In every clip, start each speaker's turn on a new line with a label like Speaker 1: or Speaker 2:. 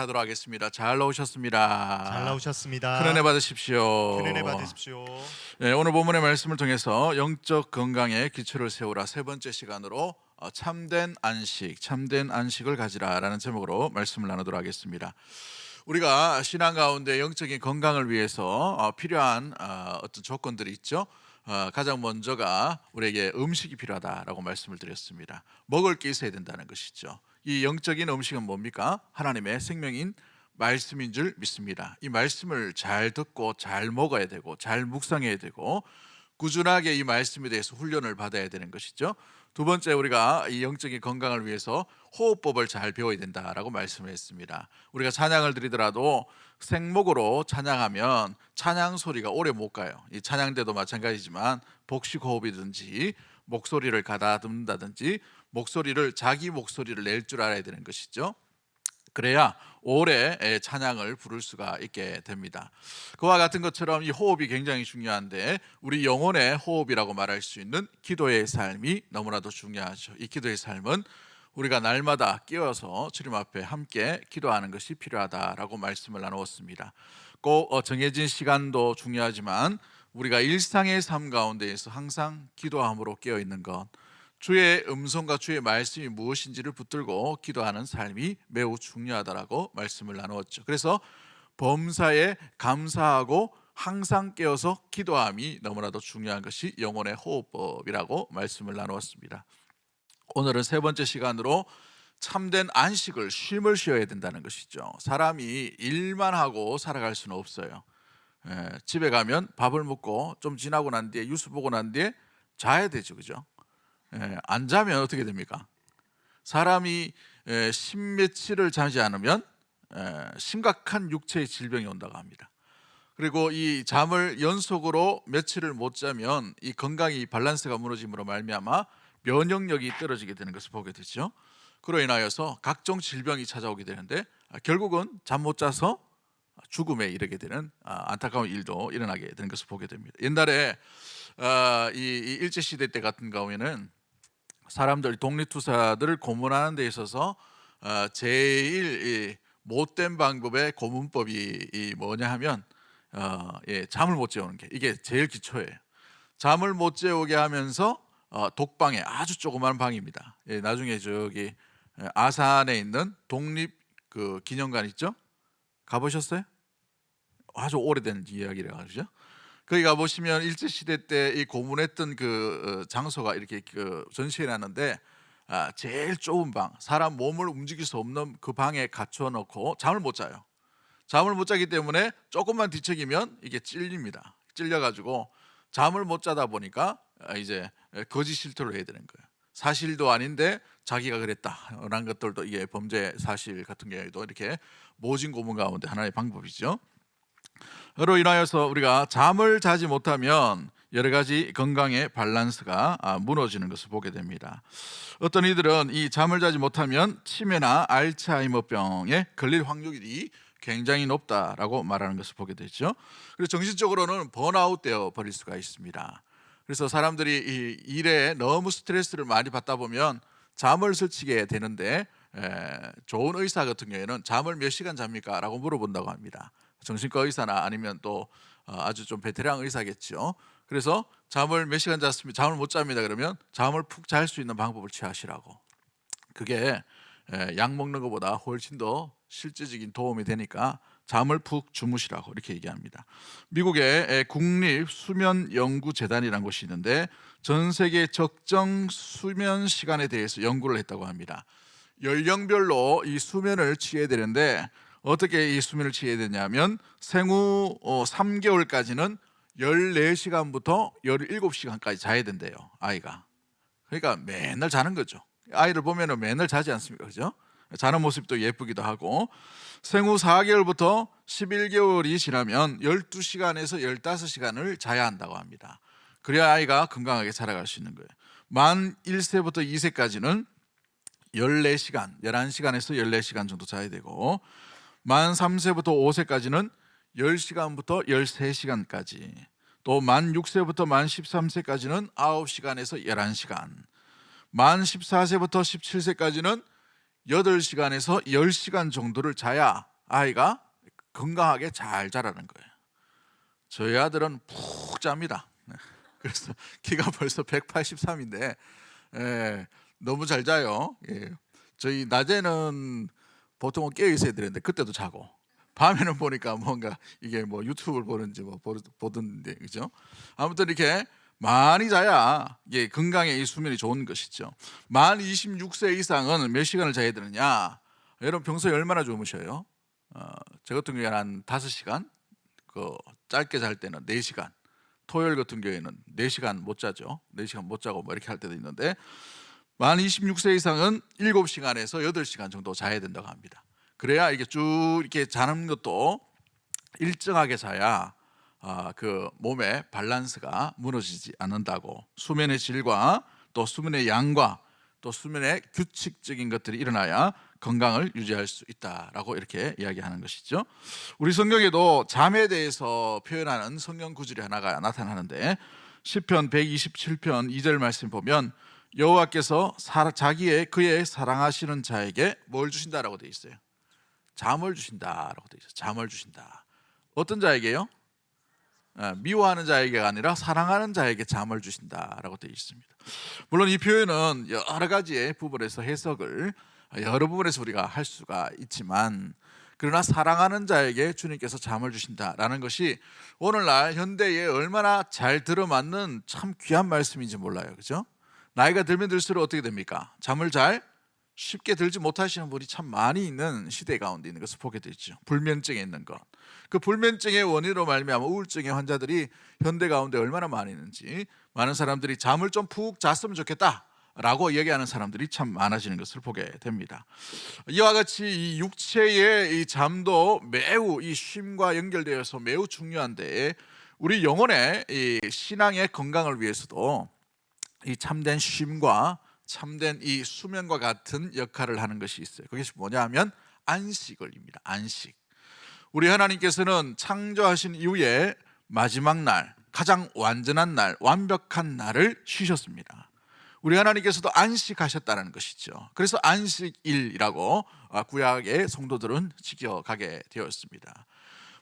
Speaker 1: 하도록 하겠습니다. 잘
Speaker 2: 잘
Speaker 1: 나오셨습니다.
Speaker 2: 나오셨습니다.
Speaker 1: 큰 은혜 받으십시오.
Speaker 2: 큰 은혜 받으십시오.
Speaker 1: 네, 오늘 본문의 말씀을 통해서 영적 건강의 기초를 세우라 세 번째 시간으로 참된 안식, 참된 안식을 가지라라는 제목으로 말씀을 나누도록 하겠습니다. 우리가 신앙 가운데 영적인 건강을 위해서 필요한 어떤 조건들이 있죠. 가장 먼저가 우리에게 음식이 필요하다라고 말씀을 드렸습니다. 먹을 게 있어야 된다는 것이죠. 이 영적인 음식은 뭡니까? 하나님의 생명인 말씀인 줄 믿습니다. 이 말씀을 잘 듣고 잘 먹어야 되고 잘 묵상해야 되고 꾸준하게 이 말씀에 대해서 훈련을 받아야 되는 것이죠. 두 번째, 우리가 이 영적인 건강을 위해서 호흡법을 잘 배워야 된다라고 말씀을 했습니다. 우리가 찬양을 드리더라도 생목으로 찬양하면 찬양 소리가 오래 못 가요. 이 찬양대도 마찬가지지만 복식 호흡이든지 목소리를 가다듬는다든지 목소리를 자기 목소리를 낼 줄 알아야 되는 것이죠. 그래야 오래 찬양을 부를 수가 있게 됩니다. 그와 같은 것처럼 이 호흡이 굉장히 중요한데 우리 영혼의 호흡이라고 말할 수 있는 기도의 삶이 너무나도 중요하죠. 이 기도의 삶은 우리가 날마다 깨어서 주님 앞에 함께 기도하는 것이 필요하다라고 말씀을 나누었습니다. 꼭 정해진 시간도 중요하지만 우리가 일상의 삶 가운데에서 항상 기도함으로 깨어 있는 것, 주의 음성과 주의 말씀이 무엇인지를 붙들고 기도하는 삶이 매우 중요하다라고 말씀을 나누었죠. 그래서 범사에 감사하고 항상 깨어서 기도함이 너무나도 중요한 것이 영혼의 호흡법이라고 말씀을 나누었습니다. 오늘은 세 번째 시간으로 참된 안식을, 쉼을 쉬어야 된다는 것이죠. 사람이 일만 하고 살아갈 수는 없어요. 집에 가면 밥을 먹고 좀 지나고 난 뒤에 뉴스 보고 난 뒤에 자야 되죠, 그죠? 안 자면 어떻게 됩니까? 사람이 십며칠을 자지 않으면 심각한 육체의 질병이 온다고 합니다. 그리고 이 잠을 연속으로 며칠을 못 자면 이 건강이 밸런스가 무너짐으로 말미암아 면역력이 떨어지게 되는 것을 보게 되죠. 그로 인하여서 각종 질병이 찾아오게 되는데 결국은 잠 못 자서 죽음에 이르게 되는 안타까운 일도 일어나게 되는 것을 보게 됩니다. 옛날에 이 일제시대 때 같은 경우에는 사람들, 독립투사들을 고문하는 데 있어서 제일 못된 방법의 고문법이 뭐냐 하면 잠을 못 재우는 게, 이게 제일 기초예요. 잠을 못 재우게 하면서 독방에, 아주 조그마한 방입니다. 나중에 저기 아산에 있는 독립 그 기념관 있죠? 가보셨어요? 아주 오래된 이야기라 가지고. 거기 가보시면 일제시대 때 이 고문했던 그 장소가 이렇게 전시해 놨는데 제일 좁은 방, 사람 몸을 움직일 수 없는 그 방에 갖춰 놓고 잠을 못 자요. 잠을 못 자기 때문에 조금만 뒤척이면 이게 찔립니다. 찔려가지고 잠을 못 자다 보니까 이제 거짓 실토를 해야 되는 거예요. 사실도 아닌데 자기가 그랬다라는 것들도 이게 범죄 사실 같은 경우에도 이렇게 모진 고문 가운데 하나의 방법이죠. 그로 인하여서 우리가 잠을 자지 못하면 여러 가지 건강의 밸런스가 무너지는 것을 보게 됩니다. 어떤 이들은 이 잠을 자지 못하면 치매나 알츠하이머병에 걸릴 확률이 굉장히 높다라고 말하는 것을 보게 되죠. 그리고 정신적으로는 번아웃 되어 버릴 수가 있습니다. 그래서 사람들이 이 일에 너무 스트레스를 많이 받다 보면 잠을 설치게 되는데 좋은 의사 같은 경우에는 잠을 몇 시간 잡니까? 라고 물어본다고 합니다. 정신과 의사나 아니면 또 아주 좀 베테랑 의사겠죠. 그래서 잠을 몇 시간 잤습니다. 잠을 못 잡니다. 그러면 잠을 푹 잘 수 있는 방법을 취하시라고. 그게 약 먹는 것보다 훨씬 더 실질적인 도움이 되니까 잠을 푹 주무시라고 이렇게 얘기합니다. 미국의 국립수면연구재단이라는 곳이 있는데 전 세계 적정 수면 시간에 대해서 연구를 했다고 합니다. 연령별로 이 수면을 취해야 되는데 어떻게 이 수면을 취해야 되냐면 생후 3개월까지는 14시간부터 17시간까지 자야 된대요, 아이가. 그러니까 맨날 자는 거죠. 아이를 보면은 맨날 자지 않습니까? 그죠? 자는 모습도 예쁘기도 하고, 생후 4개월부터 11개월이 지나면 12시간에서 15시간을 자야 한다고 합니다. 그래야 아이가 건강하게 자라갈 수 있는 거예요. 만 1세부터 2세까지는 14시간, 11시간에서 14시간 정도 자야 되고, 만 3세부터 5세까지는 10시간부터 13시간까지, 또 만 6세부터 만 13세까지는 9시간에서 11시간, 만 14세부터 17세까지는 8시간에서 10시간 정도를 자야 아이가 건강하게 잘 자라는 거예요. 저희 아들은 푹 잡니다. 그래서 키가 벌써 183인데 너무 잘 자요. 저희 낮에는 보통은 깨어 있어야 되는데 그때도 자고, 밤에는 보니까 뭔가 이게 뭐 유튜브를 보는지 뭐 보던데, 그죠? 아무튼 이렇게 많이 자야 이게 건강에 이 수면이 좋은 것이죠. 만 26세 이상은 몇 시간을 자야 되느냐? 여러분 평소에 얼마나 주무셔요? 저 같은 경우에는 한 5시간, 그 짧게 잘 때는 4시간, 토요일 같은 경우에는 4시간 못 자죠. 4시간 못 자고 뭐 이렇게 할 때도 있는데, 만 26세 이상은 7시간에서 8시간 정도 자야 된다고 합니다. 그래야 이게 쭉 이렇게 자는 것도 일정하게 자야 그 몸의 밸런스가 무너지지 않는다고, 수면의 질과 또 수면의 양과 또 수면의 규칙적인 것들이 일어나야 건강을 유지할 수 있다라고 이렇게 이야기하는 것이죠. 우리 성경에도 잠에 대해서 표현하는 성경 구절이 하나가 나타나는데, 시편 127편 2절 말씀 보면 여호와께서 그의 사랑하시는 자에게 뭘 주신다라고 되어 있어요? 잠을 주신다라고 되어 있어요. 잠을 주신다. 어떤 자에게요? 미워하는 자에게가 아니라 사랑하는 자에게 잠을 주신다라고 되어 있습니다. 물론 이 표현은 여러 가지의 부분에서 해석을 여러 부분에서 우리가 할 수가 있지만, 그러나 사랑하는 자에게 주님께서 잠을 주신다라는 것이 오늘날 현대에 얼마나 잘 들어맞는 참 귀한 말씀인지 몰라요. 그죠? 나이가 들면 들수록 어떻게 됩니까? 잠을 잘 쉽게 들지 못하시는 분이 참 많이 있는 시대 가운데 있는 것을 보게 되죠. 불면증에 있는 것, 그 불면증의 원인으로 말미암아 우울증의 환자들이 현대 가운데 얼마나 많이 있는지, 많은 사람들이 잠을 좀 푹 잤으면 좋겠다라고 얘기하는 사람들이 참 많아지는 것을 보게 됩니다. 이와 같이 이 육체의 이 잠도 매우 이 쉼과 연결되어서 매우 중요한데, 우리 영혼의 이 신앙의 건강을 위해서도 이 참된 쉼과 참된 이 수면과 같은 역할을 하는 것이 있어요. 그것이 뭐냐 하면 안식을입니다. 안식. 우리 하나님께서는 창조하신 이후에 마지막 날, 가장 완전한 날, 완벽한 날을 쉬셨습니다. 우리 하나님께서도 안식하셨다는 것이죠. 그래서 안식일이라고 구약의 성도들은 지켜가게 되었습니다.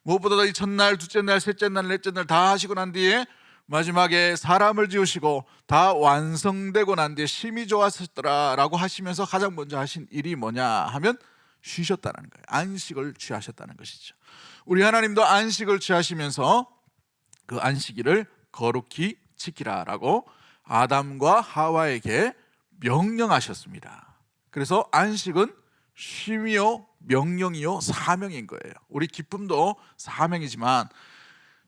Speaker 1: 무엇보다도 이 첫날, 둘째 날, 셋째 날, 넷째 날 다 하시고 난 뒤에 마지막에 사람을 지으시고 다 완성되고 난 뒤에 심히 좋았었더라라고 하시면서 가장 먼저 하신 일이 뭐냐 하면 쉬셨다는 거예요. 안식을 취하셨다는 것이죠. 우리 하나님도 안식을 취하시면서 그 안식일을 거룩히 지키라라고 아담과 하와에게 명령하셨습니다. 그래서 안식은 쉼이요, 명령이요, 사명인 거예요. 우리 기쁨도 사명이지만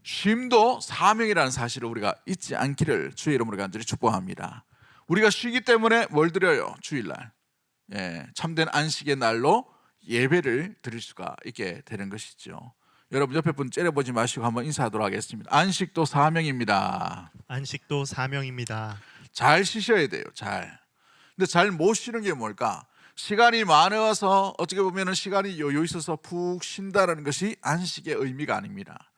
Speaker 1: 쉼도 사명이라는 사실을 우리가 잊지 않기를 주의 이름으로 간절히 축복합니다. 우리가 쉬기 때문에 뭘 드려요? 주일날, 참된 안식의 날로 예배를 드릴 수가 있게 되는 것이죠. 여러분 옆에 분 째려보지 마시고 한번 인사하도록 하겠습니다. 안식도 사명입니다.
Speaker 2: 안식도 사명입니다.
Speaker 1: 잘 쉬셔야 돼요. 잘. 근데 잘 못 쉬는 게 뭘까? 시간이 많아서 어떻게 보면 시간이 여유 있어서 푹 쉰다는 것이 안식의 의미가 아닙니다.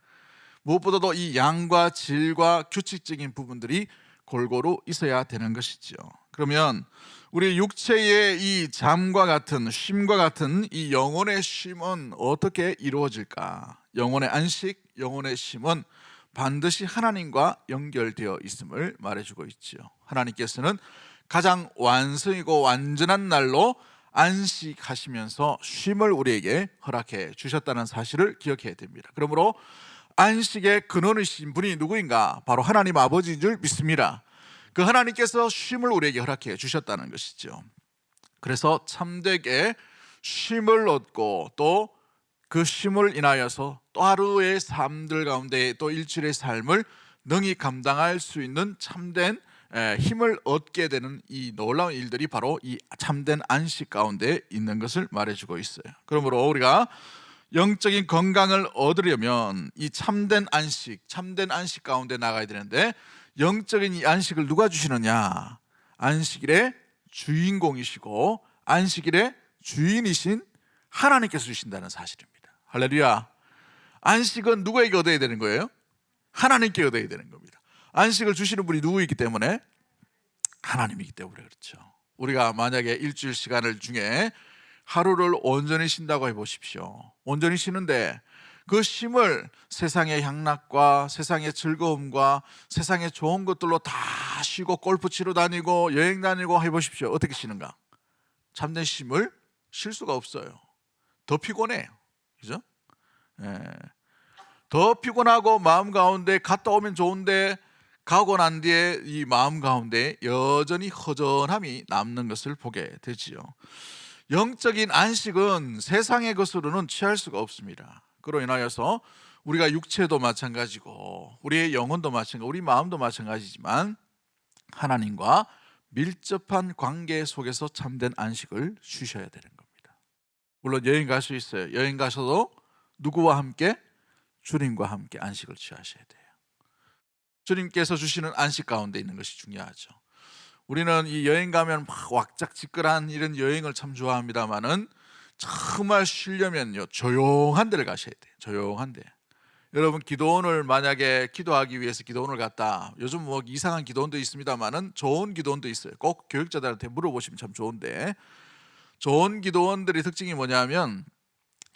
Speaker 1: 무엇보다도 이 양과 질과 규칙적인 부분들이 골고루 있어야 되는 것이죠. 그러면 우리 육체의 이 잠과 같은 쉼과 같은 이 영혼의 쉼은 어떻게 이루어질까? 영혼의 안식, 영혼의 쉼은 반드시 하나님과 연결되어 있음을 말해주고 있죠. 하나님께서는 가장 완성이고 완전한 날로 안식하시면서 쉼을 우리에게 허락해 주셨다는 사실을 기억해야 됩니다. 그러므로 안식의 근원이신 분이 누구인가? 바로 하나님 아버지인 줄 믿습니다. 그 하나님께서 쉼을 우리에게 허락해 주셨다는 것이죠. 그래서 참되게 쉼을 얻고 또 그 쉼을 인하여서 또 하루의 삶들 가운데 또 일주일의 삶을 능히 감당할 수 있는 참된 힘을 얻게 되는 이 놀라운 일들이 바로 이 참된 안식 가운데 있는 것을 말해주고 있어요. 그러므로 우리가 영적인 건강을 얻으려면 이 참된 안식 가운데 나가야 되는데, 영적인 이 안식을 누가 주시느냐? 안식일의 주인공이시고 안식일의 주인이신 하나님께서 주신다는 사실입니다. 할렐루야. 안식은 누구에게 얻어야 되는 거예요? 하나님께 얻어야 되는 겁니다. 안식을 주시는 분이 누구이기 때문에? 하나님이기 때문에 그렇죠. 우리가 만약에 일주일 시간을 중에 하루를 온전히 쉰다고 해보십시오. 온전히 쉬는데 그 쉼을 세상의 향락과 세상의 즐거움과 세상의 좋은 것들로 다 쉬고 골프 치러 다니고 여행 다니고 해보십시오. 어떻게 쉬는가? 참된 쉼을 쉴 수가 없어요. 더 피곤해요. 그죠? 예. 더 피곤하고 마음 가운데 갔다 오면 좋은데 가고 난 뒤에 이 마음 가운데 여전히 허전함이 남는 것을 보게 되지요. 영적인 안식은 세상의 것으로는 취할 수가 없습니다. 그로 인하여서 우리가 육체도 마찬가지고 우리의 영혼도 마찬가지고 우리 마음도 마찬가지지만 하나님과 밀접한 관계 속에서 참된 안식을 쉬셔야 되는 겁니다. 물론 여행 갈 수 있어요. 여행 가셔도 누구와 함께? 주님과 함께 안식을 취하셔야 돼요. 주님께서 주시는 안식 가운데 있는 것이 중요하죠. 우리는 이 여행 가면 막 왁작지껄한 이런 여행을 참 좋아합니다만은 정말 쉬려면요 조용한 데를 가셔야 돼요. 조용한 데. 여러분 기도원을 만약에 기도하기 위해서 기도원을 갔다. 요즘 뭐 이상한 기도원도 있습니다만은 좋은 기도원도 있어요. 꼭 교육자들한테 물어보시면 참 좋은데, 좋은 기도원들의 특징이 뭐냐면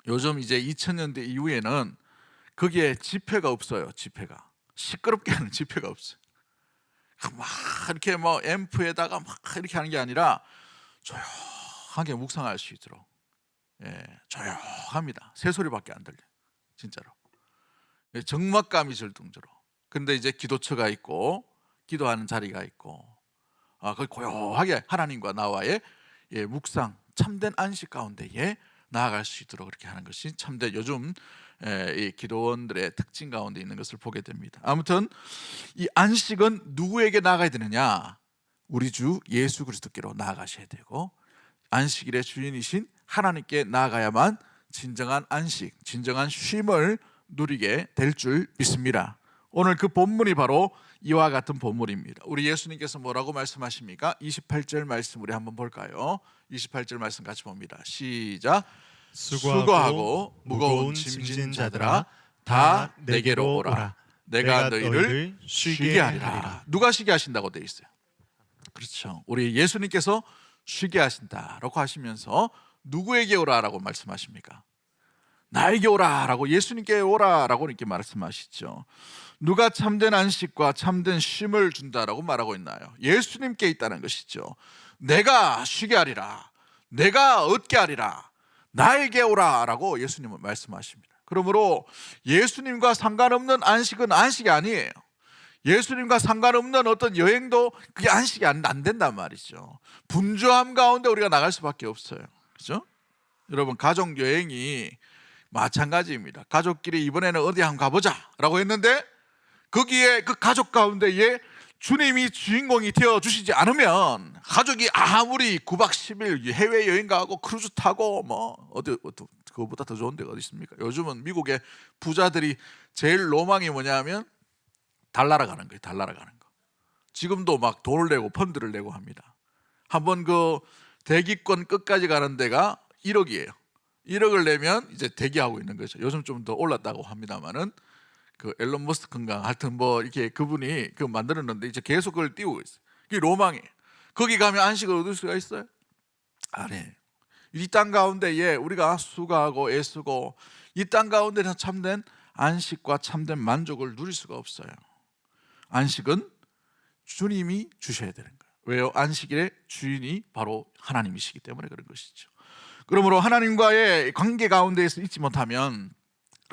Speaker 1: 요즘 이제 2000년대 이후에는 거기에 집회가 없어요. 집회가 시끄럽게 하는 집회가 없어요. 막 이렇게 뭐 앰프에다가 막 이렇게 하는 게 아니라 조용하게 묵상할 수 있도록, 조용합니다. 새소리밖에 안 들려요. 진짜로. 적막감이 들 정도로. 근데 이제 기도처가 있고 기도하는 자리가 있고, 그 고요하게 하나님과 나와의 묵상, 참된 안식 가운데에 나아갈 수 있도록 그렇게 하는 것이 참된 요즘 이 기도원들의 특징 가운데 있는 것을 보게 됩니다. 아무튼 이 안식은 누구에게 나아가야 되느냐? 우리 주 예수 그리스도께로 나아가셔야 되고, 안식일의 주인이신 하나님께 나아가야만 진정한 안식, 진정한 쉼을 누리게 될 줄 믿습니다. 오늘 그 본문이 바로 이와 같은 본문입니다. 우리 예수님께서 뭐라고 말씀하십니까? 28절 말씀 우리 한번 볼까요? 28절 말씀 같이 봅니다. 시작. 수고하고 무거운 짐진 자들아 다 내게로 오라. 내가 너희를 쉬게 하리라. 누가 쉬게 하신다고 되어 있어요? 그렇죠. 우리 예수님께서 쉬게 하신다라고 하시면서 누구에게 오라라고 말씀하십니까? 나에게 오라라고, 예수님께 오라라고 이렇게 말씀하시죠. 누가 참된 안식과 참된 쉼을 준다라고 말하고 있나요? 예수님께 있다는 것이죠. 내가 쉬게 하리라, 내가 얻게 하리라, 나에게 오라라고 예수님은 말씀하십니다. 그러므로 예수님과 상관없는 안식은 안식이 아니에요. 예수님과 상관없는 어떤 여행도 그게 안식이 안 된단 말이죠. 분주함 가운데 우리가 나갈 수밖에 없어요. 그렇죠? 여러분, 가족 여행이 마찬가지입니다. 가족끼리 이번에는 어디 한번 가보자 라고 했는데 거기에 그 가족 가운데에 주님이 주인공이 되어주시지 않으면 가족이 아무리 9박 10일 해외여행 가고 크루즈 타고 뭐 어디 그거보다 더 좋은 데가 어디 있습니까? 요즘은 미국의 부자들이 제일 로망이 뭐냐면 달나라 가는 거예요. 달나라 가는 거. 지금도 막 돈을 내고 펀드를 내고 합니다. 한번 그 대기권 끝까지 가는 데가 1억이에요. 1억을 내면 이제 대기하고 있는 거죠. 요즘 좀 더 올랐다고 합니다만은 그 앨런 머스크인가 하여튼 뭐 이렇게 그분이 그 만들었는데 이제 계속 그걸 띄우고 있어요. 그게 로망이에요. 거기 가면 안식을 얻을 수가 있어요? 아니에요. 이 땅 가운데에 우리가 수고하고 애쓰고 이 땅 가운데는 참된 안식과 참된 만족을 누릴 수가 없어요. 안식은 주님이 주셔야 되는 거예요. 왜요? 안식일의 주인이 바로 하나님이시기 때문에 그런 것이죠. 그러므로 하나님과의 관계 가운데에서 있지 못하면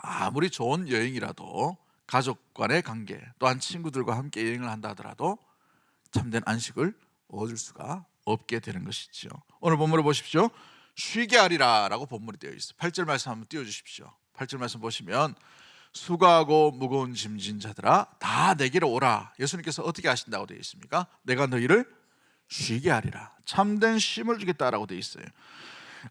Speaker 1: 아무리 좋은 여행이라도 가족 간의 관계, 또한 친구들과 함께 여행을 한다 하더라도 참된 안식을 얻을 수가 없게 되는 것이죠. 오늘 본문을 보십시오. 쉬게 하리라 라고 본문이 되어 있어요. 8절 말씀 한번 띄워주십시오. 8절 말씀 보시면 수고하고 무거운 짐진 자들아 다 내게로 오라. 예수님께서 어떻게 하신다고 되어 있습니까? 내가 너희를 쉬게 하리라. 참된 쉼을 주겠다라고 되어 있어요.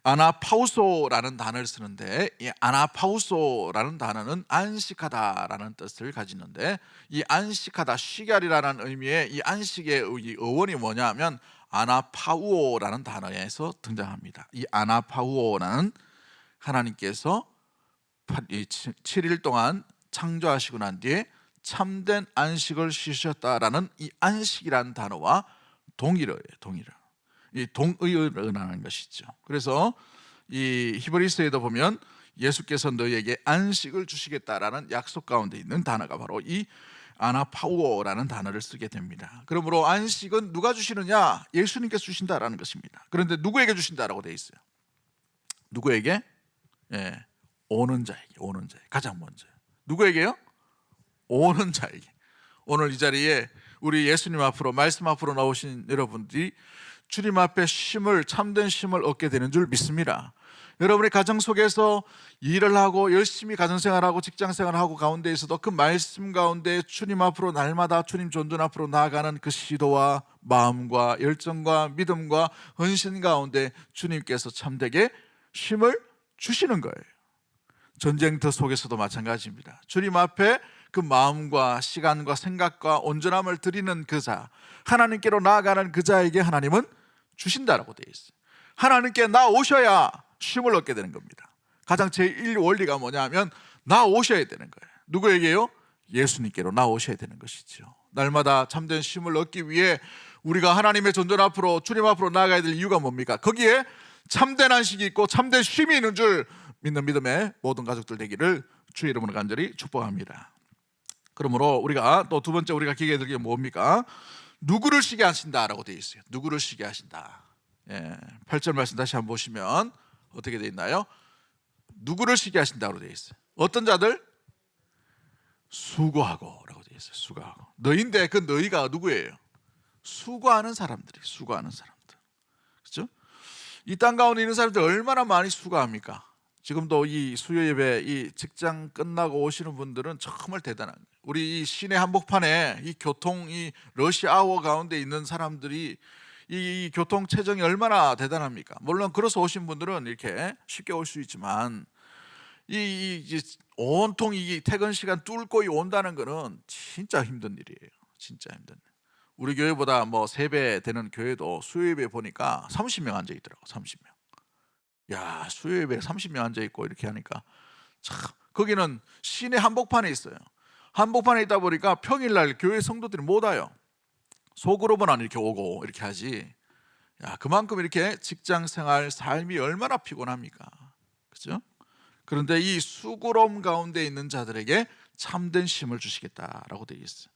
Speaker 1: 아나파우소라는 단어를 쓰는데 이 아나파우소라는 단어는 안식하다라는 뜻을 가지는데 이 안식하다, 쉬게 하리라는 의미의 이 안식의 어원이 뭐냐면 아나파우오라는 단어에서 등장합니다. 이 아나파우오라는 하나님께서 7일 동안 창조하시고 난 뒤에 참된 안식을 쉬셨다라는 이 안식이라는 단어와 동일어예요. 동일어. 이 동의어를 의하는 것이죠. 그래서 이 히브리서에도 보면 예수께서 너희에게 안식을 주시겠다라는 약속 가운데 있는 단어가 바로 이 아나파우오라는 단어를 쓰게 됩니다. 그러므로 안식은 누가 주시느냐? 예수님께서 주신다라는 것입니다. 그런데 누구에게 주신다라고 되어 있어요? 누구에게? 예, 오는 자에게, 오는 자에게. 가장 먼저. 누구에게요? 오는 자에게. 오늘 이 자리에 우리 예수님 앞으로, 말씀 앞으로 나오신 여러분들이 주님 앞에 쉼을, 참된 쉼을 얻게 되는 줄 믿습니다. 여러분의 가정 속에서 일을 하고 열심히 가정생활하고 직장생활하고 가운데 있어도 그 말씀 가운데 주님 앞으로 날마다 주님 존전 앞으로 나아가는 그 시도와 마음과 열정과 믿음과 헌신 가운데 주님께서 참되게 쉼을 주시는 거예요. 전쟁터 속에서도 마찬가지입니다. 주님 앞에 그 마음과 시간과 생각과 온전함을 드리는 그 자, 하나님께로 나아가는 그 자에게 하나님은 주신다라고 되어 있어요. 하나님께 나오셔야 쉼을 얻게 되는 겁니다. 가장 제1 원리가 뭐냐면 나오셔야 되는 거예요. 누구에게요? 예수님께로 나오셔야 되는 것이죠. 날마다 참된 쉼을 얻기 위해 우리가 하나님의 존전 앞으로, 주님 앞으로 나아가야 될 이유가 뭡니까? 거기에 참된 안식이 있고 참된 쉼이 있는 줄 믿는 믿음의 모든 가족들 되기를 주의 이름으로 간절히 축복합니다. 그러므로 우리가 또 두 번째 우리가 기억해야 될 게 뭡니까? 누구를 쉬게 하신다라고 되어 있어요. 누구를 쉬게 하신다. 8절 말씀 다시 한번 보시면 어떻게 되어 있나요? 누구를 쉬게 하신다고 되어 있어요. 어떤 자들? 수고하고 라고 되어 있어요. 수고하고. 너희인데 그 너희가 누구예요? 수고하는 사람들이, 수고하는 사람들. 그렇죠? 이 땅 가운데 있는 사람들 얼마나 많이 수고합니까? 지금도 이 수요 예배, 이 직장 끝나고 오시는 분들은 정말 대단한 거예요. 우리 이 시내 한복판에 이 교통, 이 러시 아워 가운데 있는 사람들이 이 교통 체정이 얼마나 대단합니까? 물론 걸어서 오신 분들은 이렇게 쉽게 올 수 있지만 이 온통 이 퇴근 시간 뚫고 온다는 거는 진짜 힘든 일이에요. 진짜 힘든 일. 우리 교회보다 뭐 3배 되는 교회도 수요 예배 보니까 30명 앉아 있더라고. 30명. 야, 수요 예배에 30명 앉아 있고 이렇게 하니까 참, 거기는 시내 한복판에 있어요. 한복판에 있다 보니까 평일날 교회 성도들이 못 와요. 소그룹은 이렇게 오고 이렇게 하지. 야, 그만큼 이렇게 직장 생활, 삶이 얼마나 피곤합니까? 그죠? 그런데 이 수고로움 가운데 있는 자들에게 참된 쉼을 주시겠다라고 되어 있어요.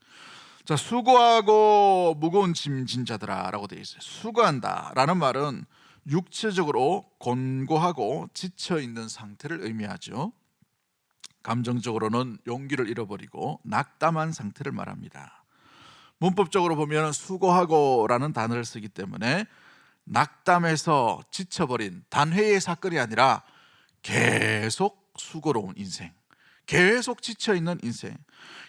Speaker 1: 자, 수고하고 무거운 짐 진 자들아라고 되어 있어요. 수고한다라는 말은 육체적으로 곤고하고 지쳐 있는 상태를 의미하죠. 감정적으로는 용기를 잃어버리고 낙담한 상태를 말합니다. 문법적으로 보면 수고하고라는 단어를 쓰기 때문에 낙담해서 지쳐버린 단회의 사건이 아니라 계속 수고로운 인생, 계속 지쳐있는 인생,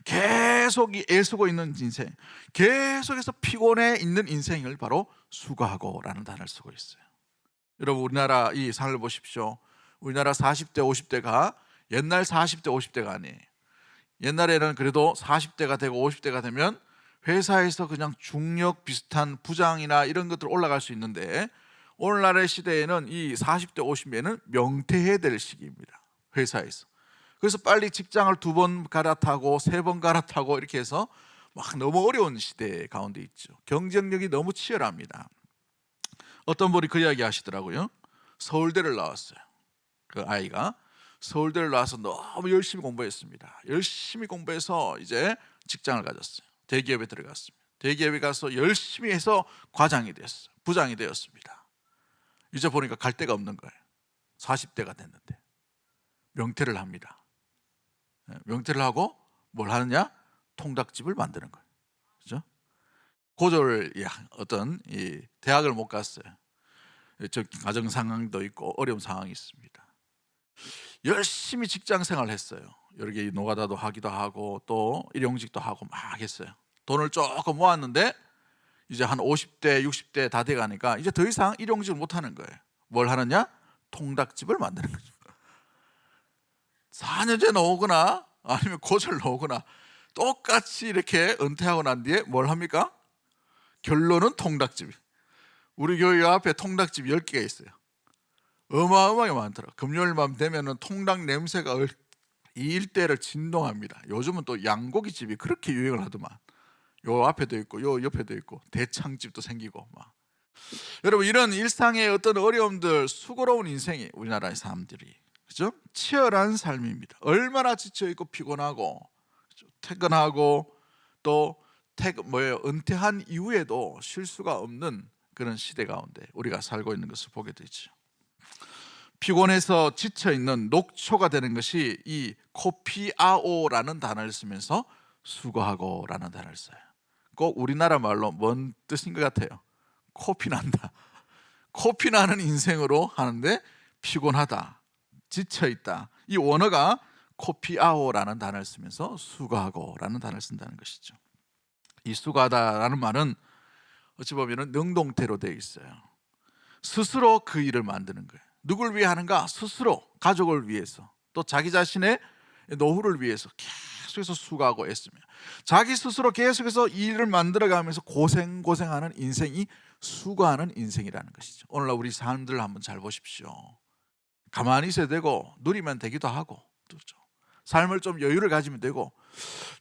Speaker 1: 계속 애쓰고 있는 인생, 계속해서 피곤해 있는 인생을 바로 수고하고라는 단어를 쓰고 있어요. 여러분, 우리나라 이 상을 보십시오. 우리나라 40대 50대가 옛날 40대 50대가 아니에요. 옛날에는 그래도 40대가 되고 50대가 되면 회사에서 그냥 중력 비슷한 부장이나 이런 것들 올라갈 수 있는데, 오늘날의 시대에는 이 40대 50대는 명퇴해야 될 시기입니다. 회사에서. 그래서 빨리 직장을 2번 갈아타고 3번 갈아타고 이렇게 해서 막 너무 어려운 시대 가운데 있죠. 경쟁력이 너무 치열합니다. 어떤 분이 그 이야기 하시더라고요. 서울대를 나왔어요. 그 아이가 서울대를 나와서 너무 열심히 공부했습니다. 열심히 공부해서 이제 직장을 가졌어요. 대기업에 들어갔습니다. 대기업에 가서 열심히 해서 과장이 됐어요. 부장이 되었습니다. 이제 보니까 갈 데가 없는 거예요. 40대가 됐는데 명퇴를 합니다. 명퇴를 하고 뭘 하느냐? 통닭집을 만드는 거예요. 그렇죠? 고졸 어떤 이 대학을 못 갔어요. 저 가정 상황도 있고 어려운 상황이 있습니다. 열심히 직장 생활을 했어요. 여러 개 노가다도 하기도 하고 또 일용직도 하고 막 했어요. 돈을 조금 모았는데 이제 한 50대 60대 다 돼가니까 이제 더 이상 일용직을 못 하는 거예요. 뭘 하느냐? 통닭집을 만드는 거죠. 4년제 나오거나 아니면 고졸 나오거나 똑같이 이렇게 은퇴하고 난 뒤에 뭘 합니까? 결론은 통닭집. 우리 교회 앞에 통닭집 10개가 있어요. 어마어마하게 많더라고요. 금요일만 되면은 통닭 냄새가 이 일대를 진동합니다. 요즘은 또 양고기집이 그렇게 유행을 하더만. 요 앞에도 있고 요 옆에도 있고 대창집도 생기고 막 여러분, 이런 일상의 어떤 어려움들, 수고로운 인생이 우리나라의 사람들이, 그죠? 치열한 삶입니다. 얼마나 지쳐 있고 피곤하고, 그죠? 퇴근하고 또 은퇴한 이후에도 쉴 수가 없는 그런 시대 가운데 우리가 살고 있는 것을 보게 되죠. 피곤해서 지쳐 있는 녹초가 되는 것이 이 코피아오라는 단어를 쓰면서 수고하고라는 단어를 써요. 꼭 우리나라 말로 뭔 뜻인 것 같아요? 코피 난다. 코피 나는 인생으로 하는데 피곤하다, 지쳐 있다. 이 원어가 코피아오라는 단어를 쓰면서 수고하고라는 단어를 쓴다는 것이죠. 이 수고하다라는 말은 어찌 보면 능동태로 되어 있어요. 스스로 그 일을 만드는 거예요. 누굴 위해 하는가? 스스로, 가족을 위해서, 또 자기 자신의 노후를 위해서 계속해서 수고하고 애쓰며 자기 스스로 계속해서 일을 만들어가면서 고생하는 인생이 수고하는 인생이라는 것이죠. 오늘날 우리 사람들 한번 잘 보십시오. 가만히 있어야 되고 누리면 되기도 하고, 그렇죠? 삶을 좀 여유를 가지면 되고,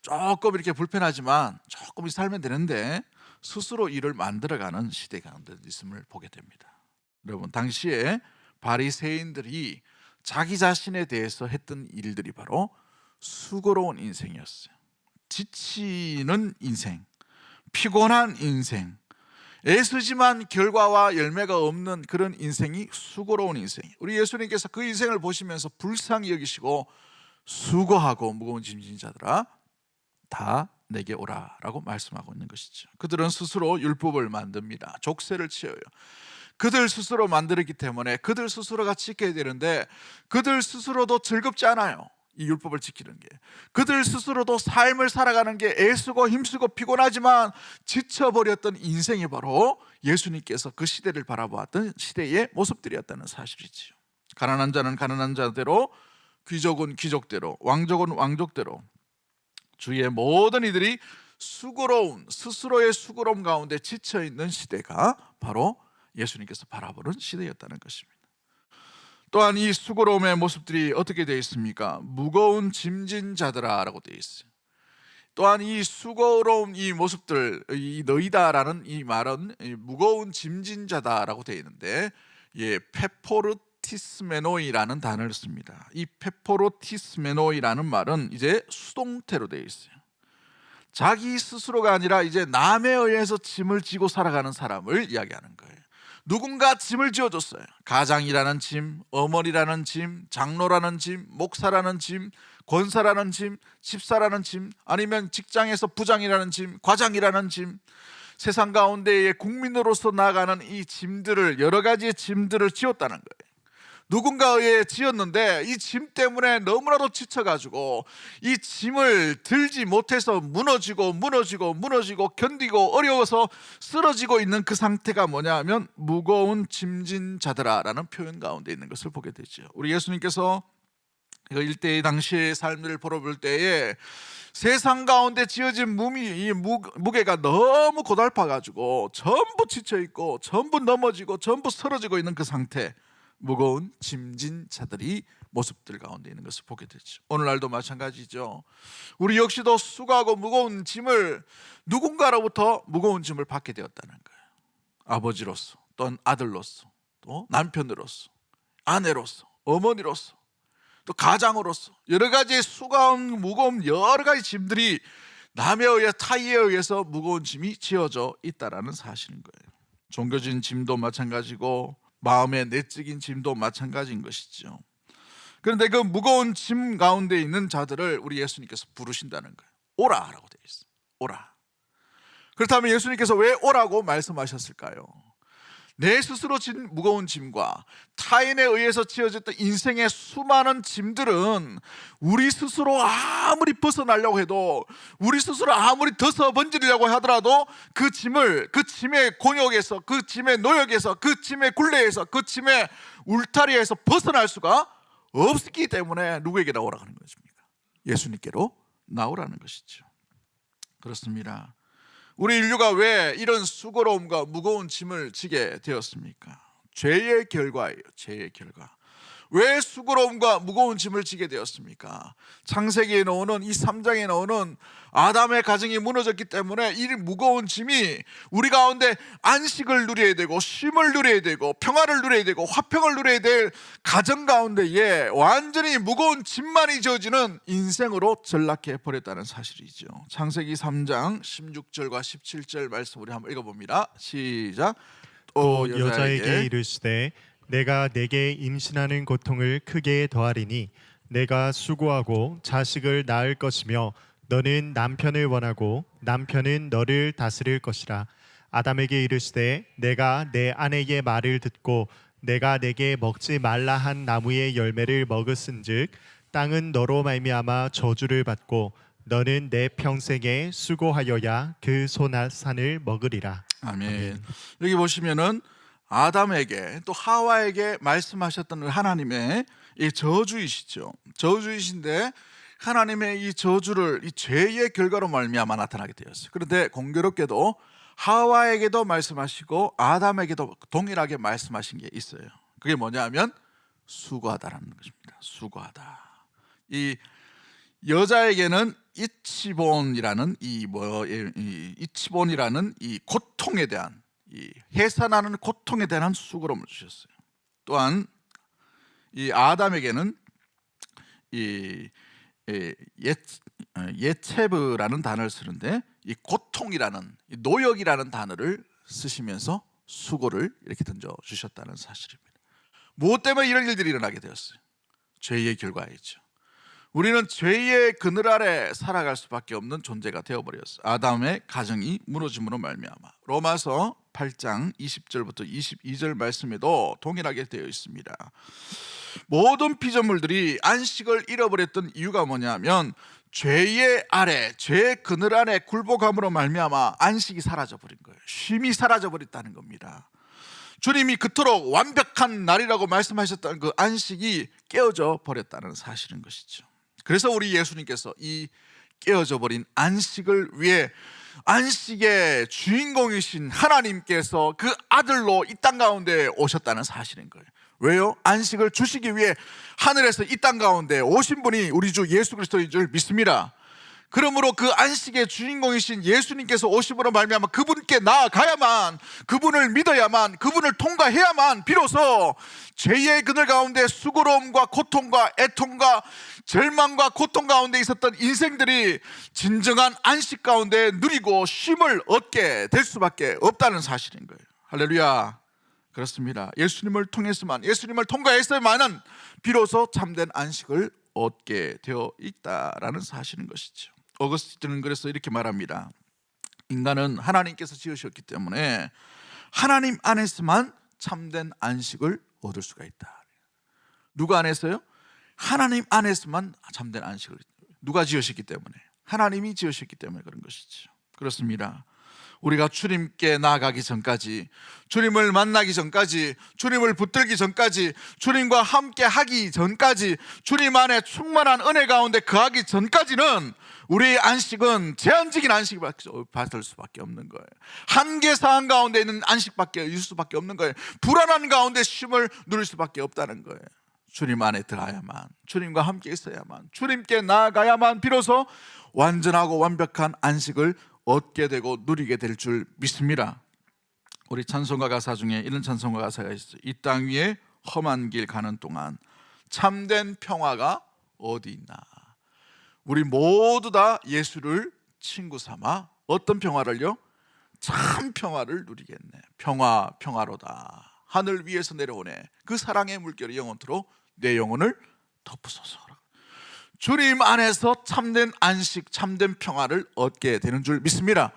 Speaker 1: 조금 이렇게 불편하지만 조금 살면 되는데 스스로 일을 만들어가는 시대 가운데 있음을 보게 됩니다. 여러분, 당시에 바리새인들이 자기 자신에 대해서 했던 일들이 바로 수고로운 인생이었어요. 지치는 인생, 피곤한 인생, 애쓰지만 결과와 열매가 없는 그런 인생이 수고로운 인생. 우리 예수님께서 그 인생을 보시면서 불쌍히 여기시고 수고하고 무거운 짐진 자들아 다 내게 오라 라고 말씀하고 있는 것이죠. 그들은 스스로 율법을 만듭니다. 족쇄를 치어요. 그들 스스로 만들었기 때문에 그들 스스로가 지켜야 되는데 그들 스스로도 즐겁지 않아요. 이 율법을 지키는 게. 그들 스스로도 삶을 살아가는 게 애쓰고 힘쓰고 피곤하지만 지쳐버렸던 인생이 바로 예수님께서 그 시대를 바라보았던 시대의 모습들이었다는 사실이지요. 가난한 자는 가난한 자대로, 귀족은 귀족대로, 왕족은 왕족대로 주위의 모든 이들이 수고로운, 스스로의 수고로움 가운데 지쳐있는 시대가 바로 예수님께서 바라보는 시대였다는 것입니다. 또한 이 수고로움의 모습들이 어떻게 되어 있습니까? 무거운 짐진 자들아 라고 되어 있어요. 또한 이 수고로운 이 모습들, 이 너희다라는 이 말은 무거운 짐진 자다라고 되어 있는데, 페포르티스메노이라는 단어를 씁니다. 이 페포르티스메노이라는 말은 이제 수동태로 되어 있어요. 자기 스스로가 아니라 이제 남에 의해서 짐을 지고 살아가는 사람을 이야기하는 거예요. 누군가 짐을 지어줬어요. 가장이라는 짐, 어머니라는 짐, 장로라는 짐, 목사라는 짐, 권사라는 짐, 집사라는 짐, 아니면 직장에서 부장이라는 짐, 과장이라는 짐, 세상 가운데의 국민으로서 나아가는 이 짐들을, 여러 가지의 짐들을 지었다는 거예요. 누군가에 지었는데 이 짐 때문에 너무나도 지쳐가지고 이 짐을 들지 못해서 무너지고 견디고 어려워서 쓰러지고 있는 그 상태가 뭐냐 하면 무거운 짐진 자들아라는 표현 가운데 있는 것을 보게 되죠. 우리 예수님께서 일대의 당시의 삶을 바라볼 때에 세상 가운데 지어진 이 무게가 너무 고달파가지고 전부 지쳐있고 전부 넘어지고 전부 쓰러지고 있는 그 상태, 무거운 짐진 자들이 모습들 가운데 있는 것을 보게 되죠. 오늘날도 마찬가지죠. 우리 역시도 수고하고 무거운 짐을, 누군가로부터 무거운 짐을 받게 되었다는 거예요. 아버지로서, 또는 아들로서, 또 남편으로서, 아내로서, 어머니로서, 또 가장으로서 여러 가지의 수고한 무거운 여러 가지 짐들이 남에 의해, 타의에 의해서 무거운 짐이 지어져 있다라는 사실인 거예요. 종교진 짐도 마찬가지고 마음의 내적인 짐도 마찬가지인 것이죠. 그런데 그 무거운 짐 가운데 있는 자들을 우리 예수님께서 부르신다는 거예요. 오라라고 되어 있어요. 오라. 그렇다면 예수님께서 왜 오라고 말씀하셨을까요? 내 스스로 진 무거운 짐과 타인에 의해서 지어졌던 인생의 수많은 짐들은 우리 스스로 아무리 벗어나려고 해도, 우리 스스로 아무리 더 번지려고 하더라도 그 짐을, 그 짐의 곤욕에서, 그 짐의 노역에서, 그 짐의 굴레에서, 그 짐의 울타리에서 벗어날 수가 없기 때문에 누구에게 나오라고 하는 것입니까? 예수님께로 나오라는 것이죠. 그렇습니다. 우리 인류가 왜 이런 수고로움과 무거운 짐을 지게 되었습니까? 죄의 결과예요. 죄의 결과. 왜 수고로움과 무거운 짐을 지게 되었습니까? 창세기에 나오는 이 3장에 나오는 아담의 가정이 무너졌기 때문에 이 무거운 짐이 우리 가운데 안식을 누려야 되고 쉼을 누려야 되고 평화를 누려야 되고 화평을 누려야 될 가정 가운데에 완전히 무거운 짐만이 지어지는 인생으로 전락해 버렸다는 사실이죠. 창세기 3장 16절과 17절 말씀 우리 한번 읽어봅니다. 시작.
Speaker 2: 또 여자에게 이르시되 내가 내게 임신하는 고통을 크게 더하리니 내가 수고하고 자식을 낳을 것이며 너는 남편을 원하고 남편은 너를 다스릴 것이라. 아담에게 이르시되 내가 내 아내의 말을 듣고 내가 내게 먹지 말라 한 나무의 열매를 먹었은즉 땅은 너로 말미암아 저주를 받고 너는 내 평생에 수고하여야 그 소산을 먹으리라.
Speaker 1: 아멘. 여기 보시면은 아담에게 또 하와에게 말씀하셨던 하나님의 이 저주이시죠. 저주이신데 하나님의 이 저주를 이 죄의 결과로 말미암아 나타나게 되었어요. 그런데 공교롭게도 하와에게도 말씀하시고 아담에게도 동일하게 말씀하신 게 있어요. 그게 뭐냐면 수고하다라는 것입니다. 수고하다. 이 여자에게는 이치본이라는 이치본이라는 이 고통에 대한 이 해산하는 고통에 대한 수고로움을 주셨어요. 또한 이 아담에게는 이 예체브라는 단어를 쓰는데 이 고통이라는 이 노역이라는 단어를 쓰시면서 수고를 이렇게 던져 주셨다는 사실입니다. 무엇 때문에 이런 일들이 일어나게 되었어요? 죄의 결과이죠. 우리는 죄의 그늘 아래 살아갈 수밖에 없는 존재가 되어버렸어요. 아담의 가정이 무너짐으로 말미암아. 로마서 8장 20절부터 22절 말씀에도 동일하게 되어 있습니다. 모든 피조물들이 안식을 잃어버렸던 이유가 뭐냐면 죄의 아래, 죄의 그늘 아래 굴복함으로 말미암아 안식이 사라져버린 거예요. 쉼이 사라져버렸다는 겁니다. 주님이 그토록 완벽한 날이라고 말씀하셨던 그 안식이 깨어져 버렸다는 사실인 것이죠. 그래서 우리 예수님께서 이 깨어져 버린 안식을 위해 안식의 주인공이신 하나님께서 그 아들로 이 땅 가운데 오셨다는 사실인 거예요. 왜요? 안식을 주시기 위해 하늘에서 이 땅 가운데 오신 분이 우리 주 예수 그리스도인 줄 믿습니다. 그러므로 그 안식의 주인공이신 예수님께서 오심으로 말미암아 그분께 나아가야만, 그분을 믿어야만, 그분을 통과해야만 비로소 죄의 그늘 가운데 수고로움과 고통과 애통과 절망과 고통 가운데 있었던 인생들이 진정한 안식 가운데 누리고 쉼을 얻게 될 수밖에 없다는 사실인 거예요. 할렐루야. 그렇습니다. 예수님을 통해서만, 예수님을 통과해서만은 비로소 참된 안식을 얻게 되어 있다라는 사실인 것이죠. 어거스틴은 그래서 이렇게 말합니다. 인간은 하나님께서 지으셨기 때문에 하나님 안에서만 참된 안식을 얻을 수가 있다. 누가 안에서요? 하나님 안에서만 참된 안식을. 누가 지으셨기 때문에? 하나님이 지으셨기 때문에 그런 것이죠. 그렇습니다. 우리가 주님께 나아가기 전까지, 주님을 만나기 전까지, 주님을 붙들기 전까지, 주님과 함께 하기 전까지, 주님 안에 충만한 은혜 가운데 거하기 전까지는 우리의 안식은 제한적인 안식을 받을 수밖에 없는 거예요. 한계 사항 가운데 있는 안식밖에 있을 수밖에 없는 거예요. 불안한 가운데 쉼을 누릴 수밖에 없다는 거예요. 주님 안에 들어야만, 주님과 함께 있어야만, 주님께 나아가야만 비로소 완전하고 완벽한 안식을 얻게 되고 누리게 될 줄 믿습니다. 우리 찬송가 가사 중에 이런 찬송가 가사가 있어요. 이 땅 위에 험한 길 가는 동안 참된 평화가 어디 있나. 우리 모두 다 예수를 친구 삼아 어떤 평화를요? 참 평화를 누리겠네. 평화로다. 하늘 위에서 내려오네. 그 사랑의 물결이 영원토록 내 영혼을 덮으소서. 주님 안에서 참된 안식, 참된 평화를 얻게 되는 줄 믿습니다.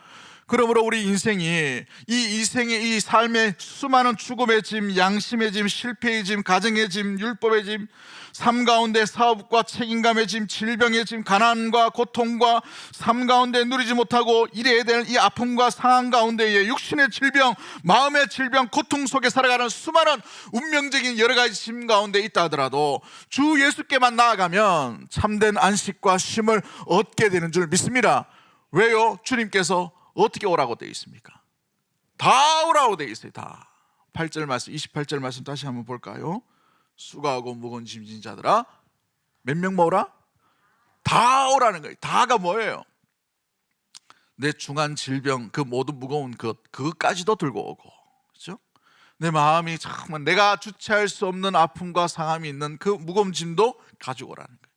Speaker 1: 그러므로 우리 인생이 이 삶의 수많은 죽음의 짐, 양심의 짐, 실패의 짐, 가정의 짐, 율법의 짐, 삶 가운데 사업과 책임감의 짐, 질병의 짐, 가난과 고통과 삶 가운데 누리지 못하고 이래야 될 이 아픔과 상황 가운데에 육신의 질병, 마음의 질병, 고통 속에 살아가는 수많은 운명적인 여러 가지 짐 가운데 있다 하더라도 주 예수께만 나아가면 참된 안식과 쉼을 얻게 되는 줄 믿습니다. 왜요? 주님께서 어떻게 오라고 되어 있습니까? 다 오라고 되어 있어요. 다. 8절 말씀, 28절 말씀 다시 한번 볼까요? 수고하고 무거운 짐진 자들아 몇 명 모으라? 다 오라는 거예요. 다가 뭐예요? 내 중한 질병, 그 모든 무거운 그것까지도 들고 오고, 그렇죠? 내 마음이 정말 내가 주체할 수 없는 아픔과 상함이 있는 그 무거운 짐도 가지고 오라는 거예요.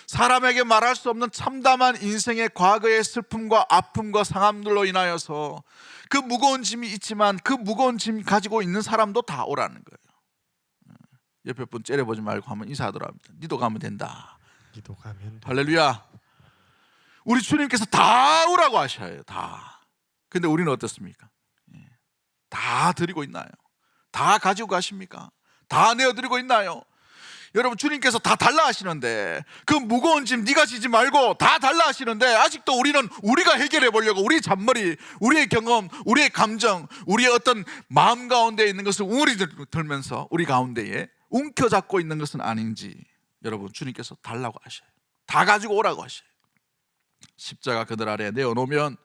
Speaker 1: 사람에게 말할 수 없는 참담한 인생의 과거의 슬픔과 아픔과 상함들로 인하여서 그 무거운 짐이 있지만 그 무거운 짐 가지고 있는 사람도 다 오라는 거예요. 옆에 분 째려보지 말고 한번 인사하더라 합니다. 니도 가면 된다.
Speaker 2: 기도 가면 돼.
Speaker 1: 할렐루야. 우리 주님께서 다 오라고 하셔요. 다. 근데 우리는 어떻습니까? 다 드리고 있나요? 다 가지고 가십니까? 다 내어드리고 있나요? 여러분, 주님께서 다 달라 하시는데 그 무거운 짐 네가 지지 말고 다 달라 하시는데 아직도 우리는 우리가 해결해 보려고 우리 잔머리, 우리의 경험, 우리의 감정, 우리의 어떤 마음 가운데 있는 것을 웅얼이 들면서 우리 가운데에 움켜잡고 있는 것은 아닌지, 여러분, 주님께서 달라고 하셔요. 다 가지고 오라고 하셔요. 십자가 그들 아래 내어놓으면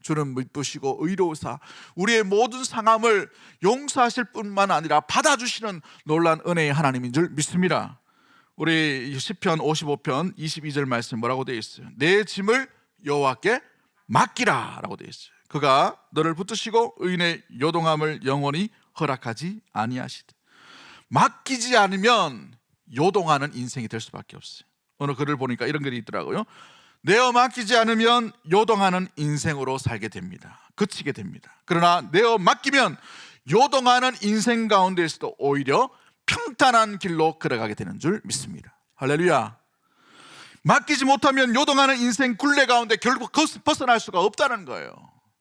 Speaker 1: 주는 미쁘시고 의로우사 우리의 모든 상함을 용서하실 뿐만 아니라 받아주시는 놀라운 은혜의 하나님인 줄 믿습니다. 우리 시편 55편 22절 말씀 뭐라고 되어 있어요? 내 짐을 여호와께 맡기라 라고 되어 있어요. 그가 너를 붙드시고 의인의 요동함을 영원히 허락하지 아니하시되. 맡기지 않으면 요동하는 인생이 될 수밖에 없어요. 어느 글을 보니까 이런 글이 있더라고요. 내어 맡기지 않으면 요동하는 인생으로 살게 됩니다. 그치게 됩니다. 그러나 내어 맡기면 요동하는 인생 가운데에서도 오히려 평탄한 길로 걸어가게 되는 줄 믿습니다. 할렐루야. 맡기지 못하면 요동하는 인생 굴레 가운데 결국 벗어날 수가 없다는 거예요.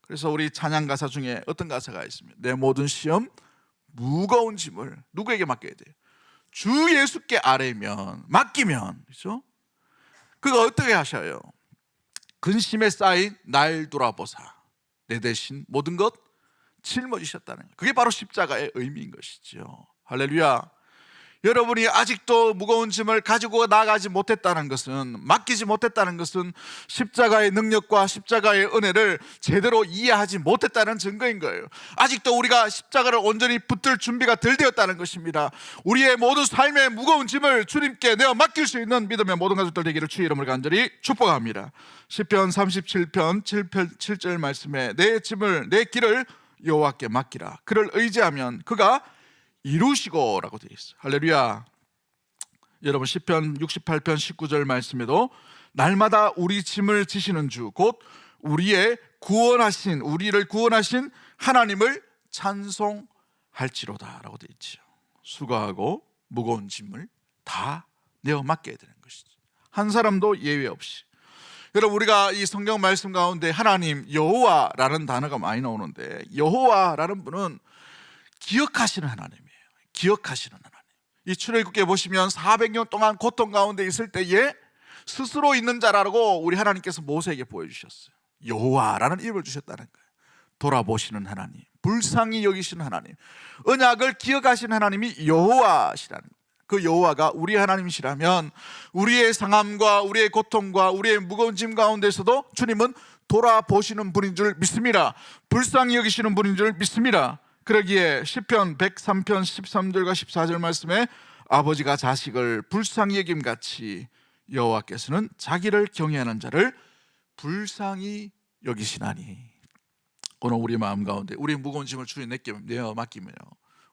Speaker 1: 그래서 우리 찬양 가사 중에 어떤 가사가 있습니다. 내 모든 시험 무거운 짐을 누구에게 맡겨야 돼요? 주 예수께 아뢰면, 맡기면, 그렇죠? 그가 어떻게 하셔요? 근심에 쌓인 날 돌아보사 내 대신 모든 것 짊어지셨다는 거예요. 그게 바로 십자가의 의미인 것이죠. 할렐루야. 여러분이 아직도 무거운 짐을 가지고 나가지 못했다는 것은, 맡기지 못했다는 것은 십자가의 능력과 십자가의 은혜를 제대로 이해하지 못했다는 증거인 거예요. 아직도 우리가 십자가를 온전히 붙들 준비가 덜 되었다는 것입니다. 우리의 모든 삶의 무거운 짐을 주님께 내어 맡길 수 있는 믿음의 모든 가족들 되기를 주의 이름으로 간절히 축복합니다. 시편 37편 7절 말씀에 내 짐을, 내 길을 여호와께 맡기라. 그를 의지하면 그가 이루시고 라고 되어 있어요. 할렐루야. 여러분, 시편 68편 19절 말씀에도 날마다 우리 짐을 지시는 주 곧 우리의 구원하신, 우리를 구원하신 하나님을 찬송할지로다 라고 되어 있죠. 수고하고 무거운 짐을 다 내어 맡겨야 되는 것이죠. 한 사람도 예외 없이. 여러분, 우리가 이 성경 말씀 가운데 하나님, 여호와라는 단어가 많이 나오는데 여호와라는 분은 기억하시는 하나님이에요. 기억하시는 하나님. 이 출애굽기에 보시면 400년 동안 고통 가운데 있을 때에 스스로 있는 자라고 우리 하나님께서 모세에게 보여주셨어요. 여호와라는 이름을 주셨다는 거예요. 돌아보시는 하나님, 불쌍히 여기시는 하나님, 언약을 기억하시는 하나님이 여호와시라는 거예요. 그 여호와가 우리 하나님이시라면 우리의 상함과 우리의 고통과 우리의 무거운 짐 가운데서도 주님은 돌아보시는 분인 줄 믿습니다. 불쌍히 여기시는 분인 줄 믿습니다. 그러기에 시편 103편 13절과 14절 말씀에 아버지가 자식을 불쌍히 여김같이 여호와께서는 자기를 경외하는 자를 불쌍히 여기시나니. 오늘 우리 마음 가운데 우리 무거운 짐을 주에 내어 맡기며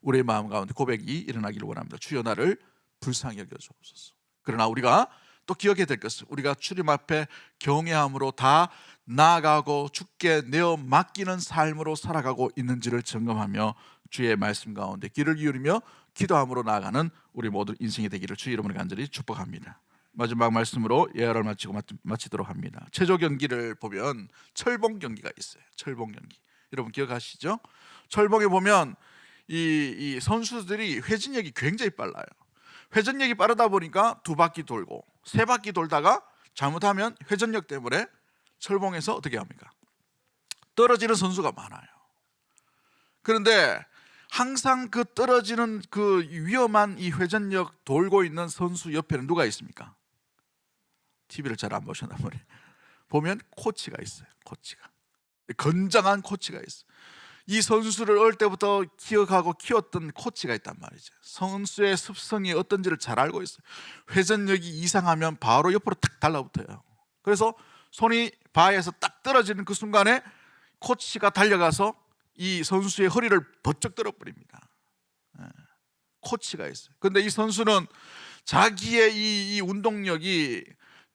Speaker 1: 우리의 마음 가운데 고백이 일어나기를 원합니다. 주여 나를 불쌍히 여겨주옵소서. 그러나 우리가 또 기억해야 될 것은 우리가 주님 앞에 경외함으로 다 나아가고 주께 내어 맡기는 삶으로 살아가고 있는지를 점검하며 주의 말씀 가운데 귀를 기울이며 기도함으로 나아가는 우리 모든 인생이 되기를 주의 이름으로 간절히 축복합니다. 마지막 말씀으로 예언을 마치도록 합니다. 체조 경기를 보면 철봉 경기가 있어요. 철봉 경기. 여러분 기억하시죠? 철봉에 보면 이 선수들이 회전력이 굉장히 빨라요. 회전력이 빠르다 보니까 2바퀴 돌고 3바퀴 돌다가 잘못하면 회전력 때문에 철봉에서 어떻게 합니까? 떨어지는 선수가 많아요. 그런데 항상 그 떨어지는 그 위험한 이 회전력 돌고 있는 선수 옆에는 누가 있습니까? TV를 잘 안 보셨나 보네. 보면 코치가 있어요. 코치가 건장한 코치가 있어요. 이 선수를 어릴 때부터 기억하고 키웠던 코치가 있단 말이죠. 선수의 습성이 어떤지를 잘 알고 있어요. 회전력이 이상하면 바로 옆으로 탁 달라붙어요. 그래서 손이 바에서 딱 떨어지는 그 순간에 코치가 달려가서 이 선수의 허리를 번쩍 들어버립니다. 코치가 있어요. 근데 이 선수는 자기의 이 운동력이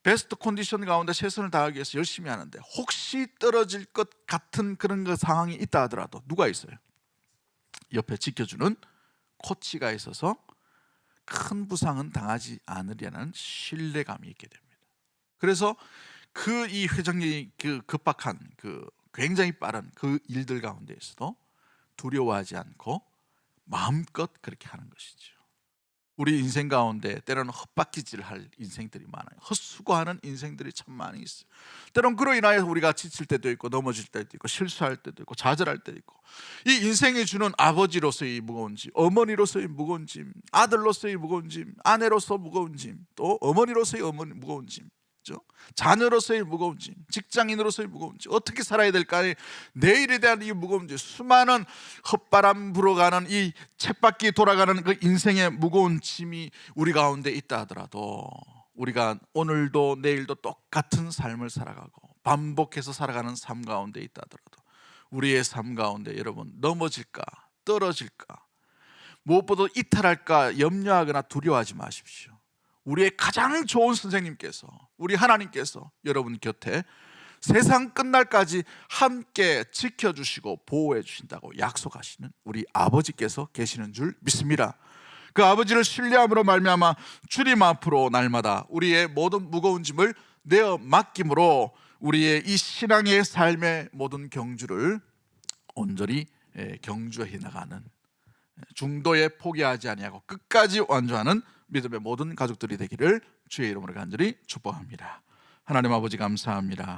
Speaker 1: 베스트 컨디션 가운데 최선을 다하기 위해서 열심히 하는데 혹시 떨어질 것 같은 그런 그 상황이 있다 하더라도 누가 있어요? 옆에 지켜주는 코치가 있어서 큰 부상은 당하지 않으려는 신뢰감이 있게 됩니다. 그래서 그 이 회전력이 그 급박한 그 굉장히 빠른 그 일들 가운데에서도 두려워하지 않고 마음껏 그렇게 하는 것이죠. 우리 인생 가운데 때로는 헛바퀴질할 인생들이 많아요. 헛수고하는 인생들이 참 많이 있어요. 때로는 그로 인하여 우리가 지칠 때도 있고 넘어질 때도 있고 실수할 때도 있고 좌절할 때도 있고, 이 인생이 주는 아버지로서의 무거운 짐, 어머니로서의 무거운 짐, 아들로서의 무거운 짐, 아내로서 무거운 짐, 또 어머니로서의 무거운 짐, 자녀로서의 무거운 짐, 직장인으로서의 무거운 짐, 어떻게 살아야 될까의 내일에 대한 이 무거운 짐, 수많은 헛바람 불어가는 이 쳇바퀴 돌아가는 그 인생의 무거운 짐이 우리 가운데 있다 하더라도 우리가 오늘도 내일도 똑같은 삶을 살아가고 반복해서 살아가는 삶 가운데 있다 하더라도 우리의 삶 가운데 여러분 넘어질까 떨어질까 무엇보다 이탈할까 염려하거나 두려워하지 마십시오. 우리의 가장 좋은 선생님께서, 우리 하나님께서 여러분 곁에 세상 끝날까지 함께 지켜주시고 보호해 주신다고 약속하시는 우리 아버지께서 계시는 줄 믿습니다. 그 아버지를 신뢰함으로 말미암아 주님 앞으로 날마다 우리의 모든 무거운 짐을 내어 맡김으로 우리의 이 신앙의 삶의 모든 경주를 온전히 경주해 나가는, 중도에 포기하지 아니하고 끝까지 완주하는 믿음의 모든 가족들이 되기를 주의 이름으로 간절히 축복합니다. 하나님 아버지 감사합니다.